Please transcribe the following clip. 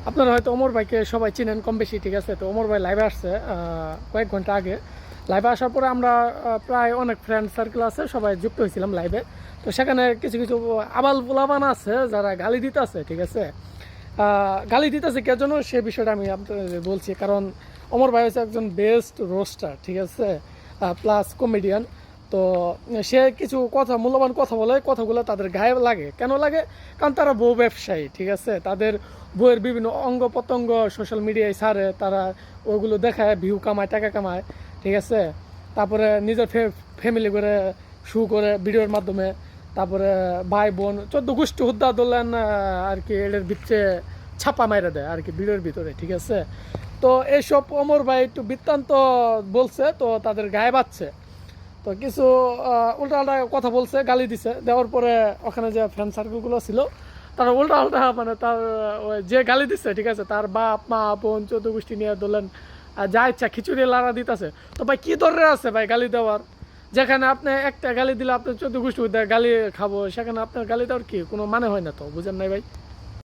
আপনারা হয়তো ওমর ভাইকে সবাই চিনেন কম বেশি, ঠিক আছে। তো ওমর ভাই লাইভে আসছে কয়েক ঘন্টা আগে। লাইভে আসার পরে আমরা প্রায় অনেক ফ্রেন্ড সার্কেল আছে, সবাই যুক্ত হয়েছিলাম লাইভে। তো সেখানে কিছু কিছু আবাল পোলাপান আছে যারা গালি দিতে আছে, ঠিক আছে। গালি দিতেছে কে জন্য সে বিষয়টা আমি আপনাদের বলছি। কারণ ওমর ভাই হচ্ছে একজন বেস্ট রোস্টার, ঠিক আছে, প্লাস কমেডিয়ান। তো সে কিছু কথা, মূল্যবান কথা বলে, কথাগুলো তাদের গায়ে লাগে। কেন লাগে? কারণ তারা বউ ব্যবসায়ী, ঠিক আছে। তাদের বইয়ের বিভিন্ন অঙ্গ প্রত্যঙ্গ সোশ্যাল মিডিয়ায় ছাড়ে, তারা ওগুলো দেখায়, ভিউ কামায়, টাকা কামায়, ঠিক আছে। তারপরে নিজের ফ্যামিলি করে শু করে ভিডিওর মাধ্যমে, তারপরে ভাই বোন 14 গোষ্ঠী হুদ্দা ধরলেন আর কি, এদের ভিতরে ছাপা মাইরা দেয় আর কি ভিডিওর ভিতরে, ঠিক আছে। তো এইসব ওমর ভাই একটু বৃত্তান্ত বলছে, তো তাদের গায়ে বাজছে। তো কিছু উল্টা উল্টা কথা বলছে, গালি দিছে, দেওয়ার পরে ওখানে যে ফ্রেন্ড সার্কেলগুলো ছিল তারা উল্টা উল্টা মানে তার ওই যে গালি দিচ্ছে, ঠিক আছে, তার বাপ মা বোন 14 গোষ্ঠী নিয়ে ধরলেন যা ইচ্ছা খিচুড়ি লাড়া দিতেছে। তো ভাই কী দরকার আছে ভাই গালি দেওয়ার? যেখানে আপনি একটা গালি দিলে আপনি 14 গোষ্ঠী গালি খাবো, সেখানে আপনার গালি দেওয়ার কি কোনো মানে হয় না, তো বুঝেন নাই ভাই?